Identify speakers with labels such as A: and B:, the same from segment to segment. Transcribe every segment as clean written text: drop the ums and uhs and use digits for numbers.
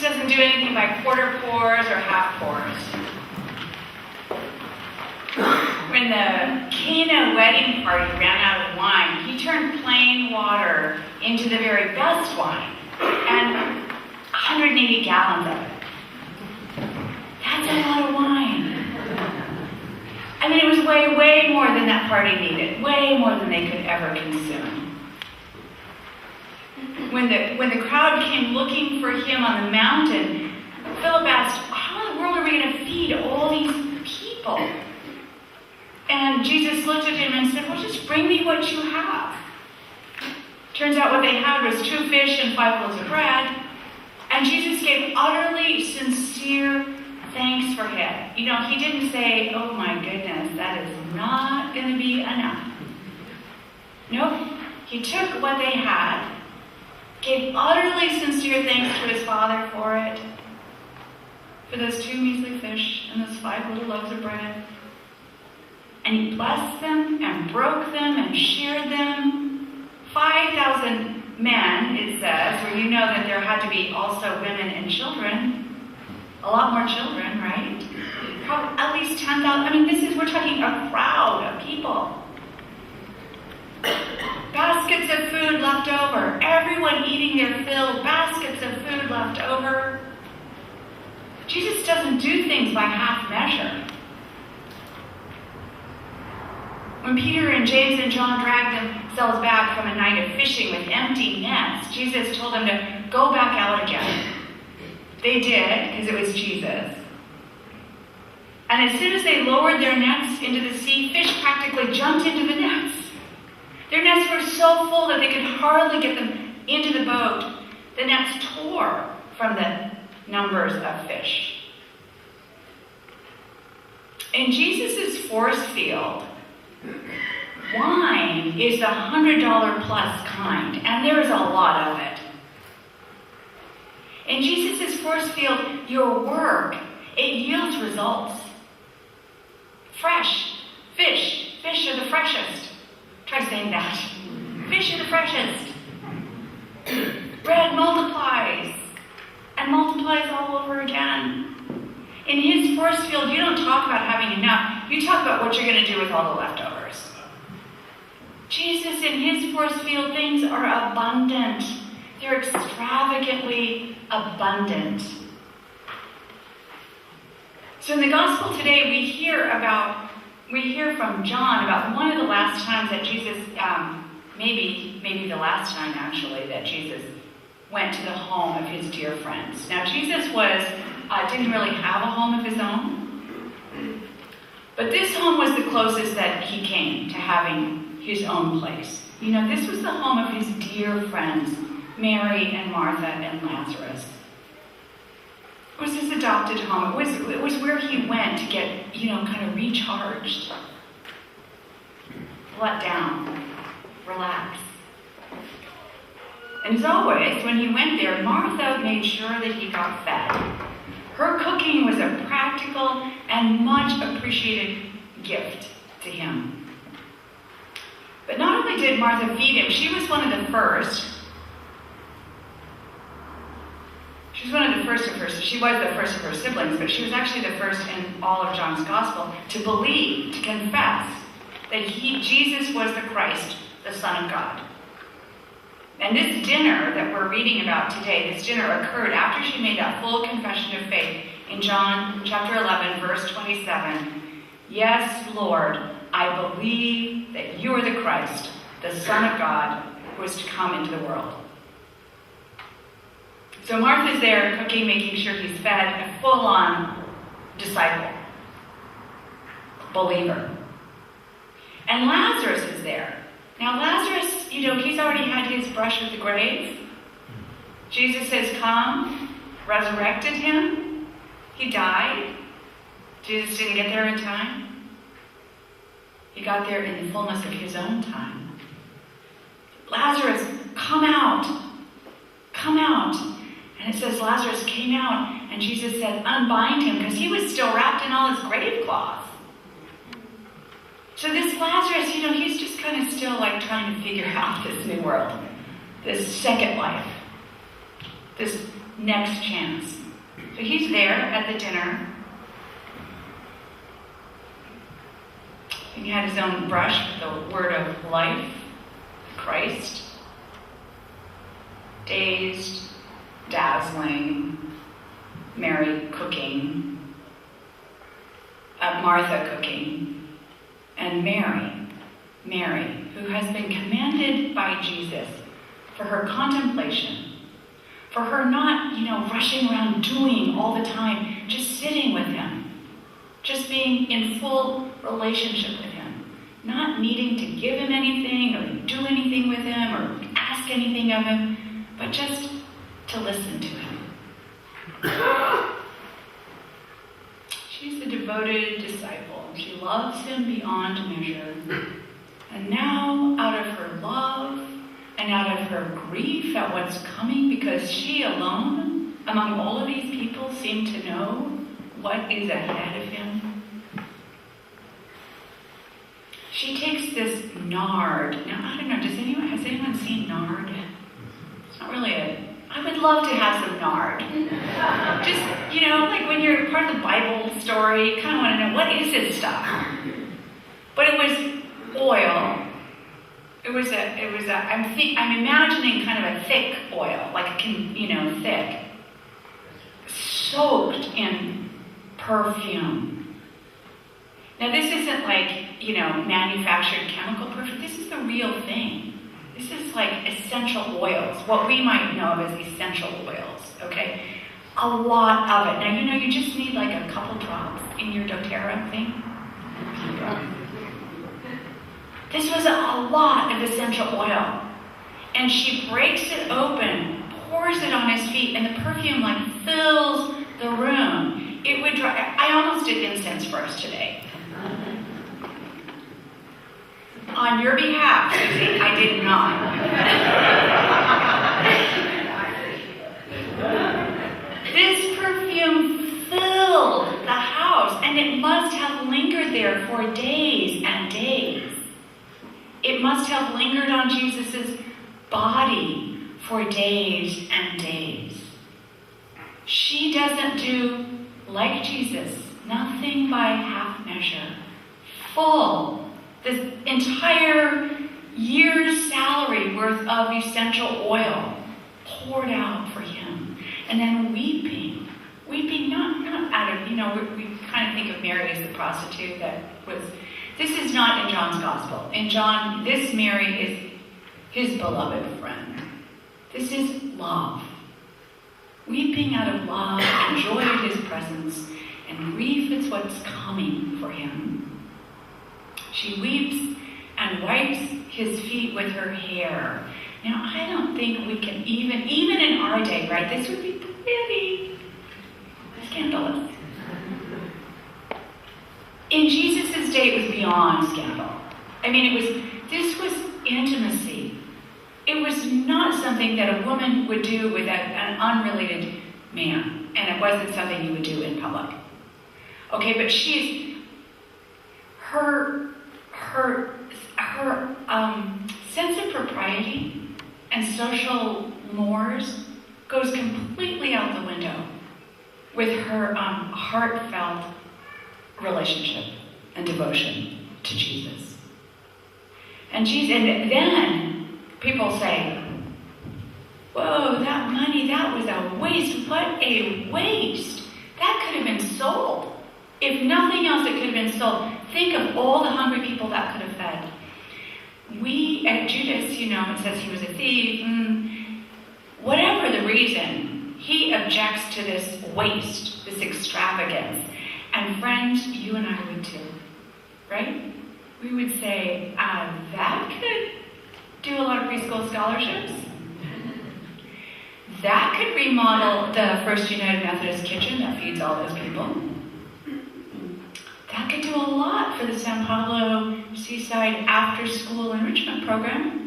A: doesn't do anything by quarter pours or half pours. When the Cana wedding party ran out of wine, he turned plain water into the very best wine, and 180 gallons of it. That's a lot of wine. I mean, it was way, way more than that party needed, way more than they could ever consume. When the crowd came looking for him on the mountain, Philip asked, how in the world are we going to feed all these people? And Jesus looked at him and said, well, just bring me what you have. Turns out what they had was 2 fish and 5 loaves of bread. And Jesus gave utterly sincere thanks for it. You know, he didn't say, oh my goodness, that is not going to be enough. Nope. He took what they had, gave utterly sincere thanks to his Father for it, for those 2 measly fish and those 5 little loaves of bread. And he blessed them and broke them and shared them. 5,000 men, it says, where you know that there had to be also women and children. A lot more children, right? Probably at least 10,000. I mean, we're talking a crowd of people. Baskets of food left over. Everyone eating their fill. Baskets of food left over. Jesus doesn't do things by half measure. When Peter and James and John dragged themselves back from a night of fishing with empty nets, Jesus told them to go back out again. They did, because it was Jesus. And as soon as they lowered their nets into the sea, fish practically jumped into the nets. Their nets were so full that they could hardly get them into the boat. The nets tore from the numbers of fish. In Jesus' force field, wine is the $100 plus kind, and there is a lot of it. In Jesus' force field, your work, it yields results. Fresh fish. Fish are the freshest. Try saying that. Fish are the freshest. Bread multiplies. And multiplies all over again. In his force field, you don't talk about having enough. You talk about what you're going to do with all the leftovers. Jesus, in his force field, things are abundant. They're extravagantly abundant. So in the gospel today, we hear from John about one of the last times that Jesus, maybe the last time actually, that Jesus went to the home of his dear friends. Now Jesus didn't really have a home of his own, but this home was the closest that he came to having his own place. You know, this was the home of his dear friends, Mary and Martha and Lazarus. It was his adopted home. It was where he went to get, kind of recharged, let down, relax. And as always, when he went there, Martha made sure that he got fed. Her cooking was a practical and much appreciated gift to him. But not only did Martha feed him, she was one of the first. She was the first of her siblings, but she was actually the first in all of John's gospel to believe, to confess that Jesus was the Christ, the Son of God. And this dinner that we're reading about today, this dinner occurred after she made that full confession of faith in John chapter 11, verse 27. Yes, Lord, I believe that you are the Christ, the Son of God, who is to come into the world. So Martha's there cooking, making sure he's fed, a full-on disciple, believer. And Lazarus is there. Now Lazarus, he's already had his brush with the grave. Jesus has come, resurrected him. He died. Jesus didn't get there in time. He got there in the fullness of his own time. Lazarus, come out. Come out. And it says Lazarus came out, and Jesus said, unbind him, because he was still wrapped in all his grave cloth. So this Lazarus, he's just kind of still trying to figure out this new world, this second life. this next chance. So he's there at the dinner. He had his own brush with the word of life, Christ. Dazed, dazzling, Mary cooking, Martha cooking, and Mary, who has been commanded by Jesus for her contemplation, for her not, rushing around doing all the time, just sitting with him, just being in full relationship with him, not needing to give him anything or do anything with him or ask anything of him, but just to listen to him. She's a devoted disciple. She loves him beyond measure. And now, out of her love and out of her grief at what's coming, because she alone, among all of these people, seemed to know what is ahead of him, she takes this nard. Now, I don't know, has anyone seen nard? It's not really I would love to have some nard. Just, like when you're part of the Bible story, you kind of want to know, what is this stuff? But it was oil. I'm imagining kind of a thick oil, like thick, soaked in perfume. Now this isn't like, manufactured chemical perfume. This is the real thing. This is like essential oils, what we might know of as essential oils, okay? A lot of it. Now, you just need like a couple drops in your doTERRA thing. This was a lot of essential oil. And she breaks it open, pours it on his feet, and the perfume fills the room. It would dry. I almost did incense for us today. On your behalf, Susie, I did not. This perfume filled the house, and it must have lingered there for days and days. It must have lingered on Jesus' body for days and days. She doesn't do like Jesus, nothing by half measure. Full. This entire year's salary worth of essential oil poured out for him. And then weeping not out of, we kind of think of Mary as the prostitute this is not in John's gospel. In John, this Mary is his beloved friend. This is love. Weeping out of love and joy at his presence, and grief is what's coming for him. She weeps and wipes his feet with her hair. Now, I don't think we can even in our day, right? This would be pretty scandalous. In Jesus' day, it was beyond scandal. I mean, this was intimacy. It was not something that a woman would do with an unrelated man, and it wasn't something you would do in public. Okay, but her sense of propriety and social mores goes completely out the window with her heartfelt relationship and devotion to Jesus. And then people say, whoa, that money, that was a waste. What a waste. That could have been sold. If nothing else, it could have been sold. Think of all the hungry people that could have fed. Judas, it says he was a thief. Whatever the reason, he objects to this waste, this extravagance. And friends, you and I would too, right? We would say, that could do a lot of preschool scholarships. That could remodel the First United Methodist Kitchen that feeds all those people. That could do a lot for the San Pablo Seaside after-school enrichment program.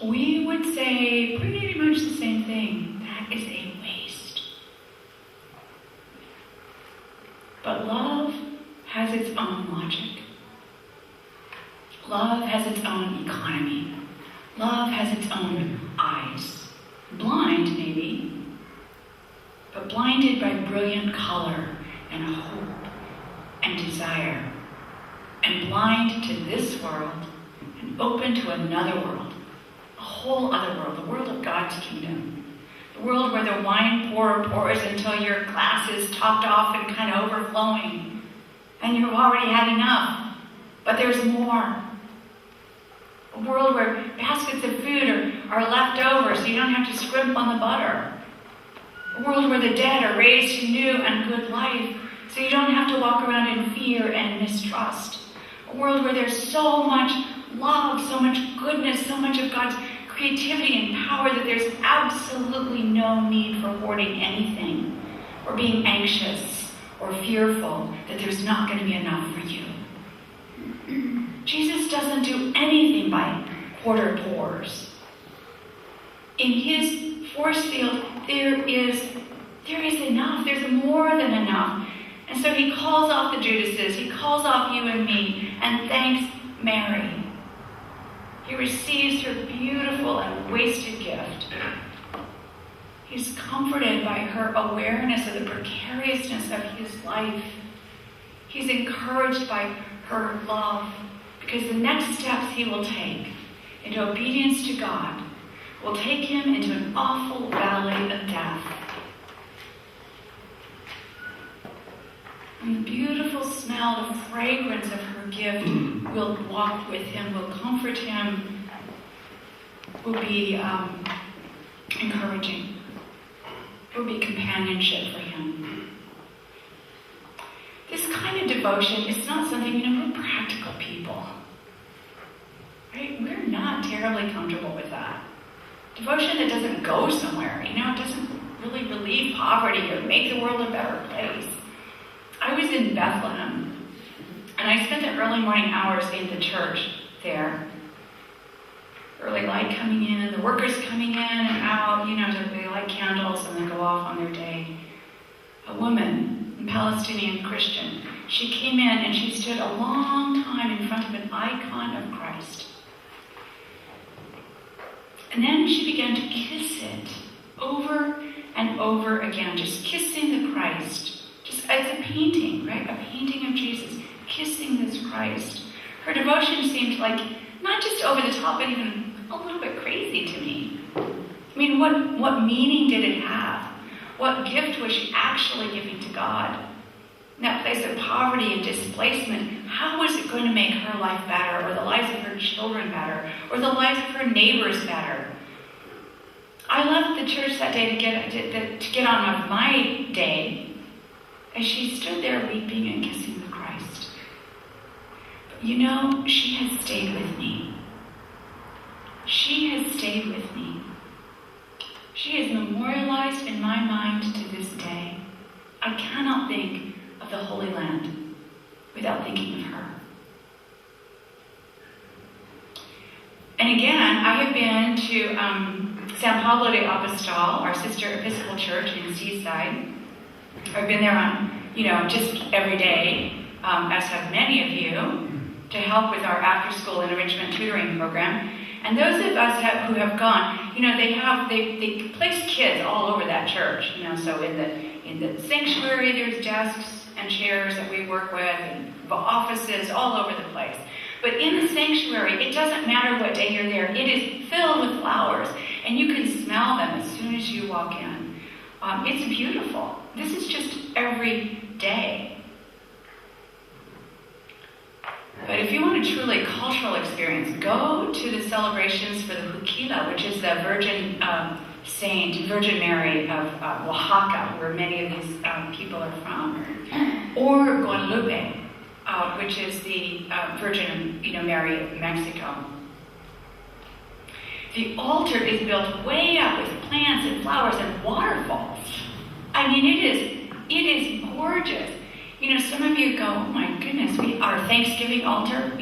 A: We would say pretty much the same thing. That is a waste. But love has its own logic. Love has its own economy. Love has its own eyes. blind, maybe, but blinded by brilliant color and hope and desire, and blind to this world and open to another world, a whole other world, the world of God's kingdom. The world where the wine pourer pours until your glass is topped off and kind of overflowing, and you've already had enough, but there's more. A world where baskets of food are left over so you don't have to scrimp on the butter. A world where the dead are raised to new and good life so you don't have to walk around in fear and mistrust. A world where there's so much love, so much goodness, so much of God's creativity and power that there's absolutely no need for hoarding anything or being anxious or fearful that there's not going to be enough for you. Jesus doesn't do anything by quarter pours. In his force field, there is enough. There's more than enough. And so he calls off the Judases. He calls off you and me and thanks Mary. He receives her beautiful and wasted gift. He's comforted by her awareness of the precariousness of his life. He's encouraged by her love, because the next steps he will take into obedience to God will take him into an awful valley of death. And the beautiful smell, the fragrance of her gift will walk with him, will comfort him, will be encouraging. It will be companionship for him. This kind of devotion is not something, we're practical people. Right? We're not terribly comfortable with that. Devotion that doesn't go somewhere, it doesn't really relieve poverty or make the world a better place. I was in Bethlehem, and I spent the early morning hours in the church there. Early light coming in, and the workers coming in and out, they light candles and then go off on their day. A woman, a Palestinian Christian, she came in and she stood a long time in front of an icon of Christ. And then she began to kiss it over and over again, just kissing the Christ. It's a painting, right? A painting of Jesus, kissing this Christ. Her devotion seemed like not just over the top, but even a little bit crazy to me. What meaning did it have? What gift was she actually giving to God? In that place of poverty and displacement, how was it going to make her life better, or the lives of her children better, or the lives of her neighbors better? I left the church that day to get on with my day, as she stood there weeping and kissing the Christ. But she has stayed with me. She has stayed with me. She is memorialized in my mind to this day. I cannot think of the Holy Land without thinking of her. And again, I have been to San Pablo de Apostol, our sister Episcopal church in Seaside. I've been there on, just every day, as have many of you, to help with our after-school and enrichment tutoring program. And those of us who have gone, they place kids all over that church. So in the sanctuary, there's desks and chairs that we work with, and offices all over the place. But in the sanctuary, it doesn't matter what day you're there. It is filled with flowers, and you can smell them as soon as you walk in. It's beautiful. This is just every day. But if you want a truly cultural experience, go to the celebrations for the Juquila, which is the Virgin Virgin Mary of Oaxaca, where many of these people are from, or Guadalupe, which is the Virgin Mary of Mexico. The altar is built way up with plants and flowers and waterfalls. It is gorgeous. Some of you go, oh my goodness, our Thanksgiving altar,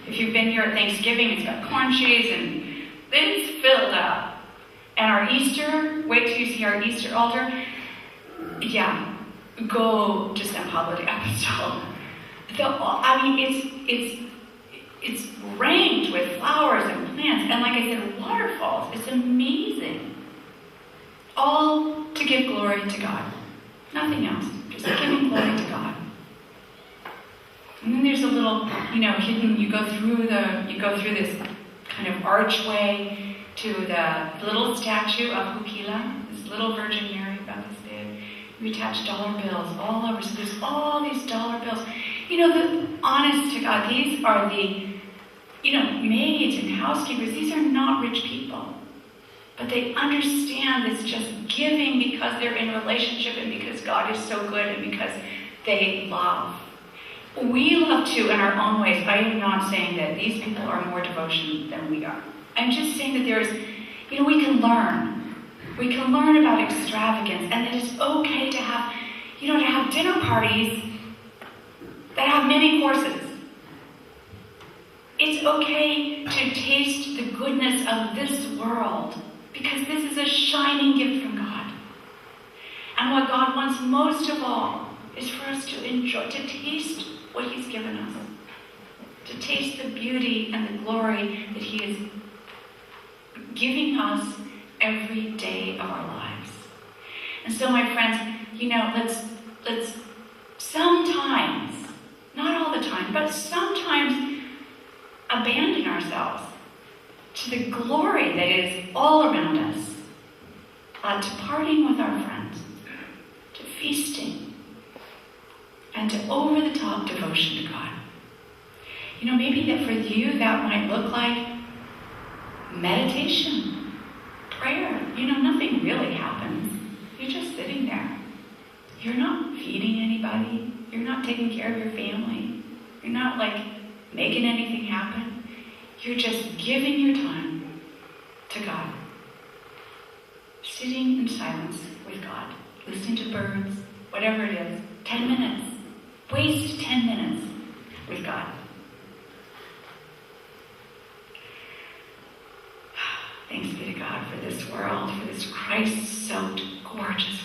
A: if you've been here at Thanksgiving, it's got corn cheese and it's filled up. And our Easter, wait till you see our Easter altar. Yeah, go to San Pablo de Apostol. It's ranked with flowers and plants, and like I said, waterfalls. It's amazing. all to give glory to God. Nothing else. Just giving glory to God. And then there's a little, hidden, you go through this kind of archway to the little statue of Hukila, this little Virgin Mary about this big. You attach dollar bills all over. So there's all these dollar bills. Honest to God, these are the, maids and housekeepers. These are not rich people. But they understand this just giving because they're in a relationship and because God is so good and because they love. We love too in our own ways. I am not saying that these people are more devotion than we are. I'm just saying that there's, we can learn. We can learn about extravagance and that it's okay to have, to have dinner parties that have many courses. It's okay to taste the goodness of this world because this is a shining gift from God. And what God wants most of all is for us to enjoy, to taste what He's given us. To taste the beauty and the glory that He is giving us every day of our lives. And so, my friends, let's sometimes, not all the time, but sometimes abandon ourselves to the glory that is all around us, to partying with our friends, to feasting, and to over-the-top devotion to God. Maybe that for you that might look like meditation, prayer. Nothing really happens. You're just sitting there. You're not feeding anybody. You're not taking care of your family. You're not making anything happen. You're just giving your time to God. Sitting in silence with God. Listening to birds, whatever it is. 10 minutes. Waste 10 minutes with God. Thanks be to God for this world, for this Christ-soaked, gorgeous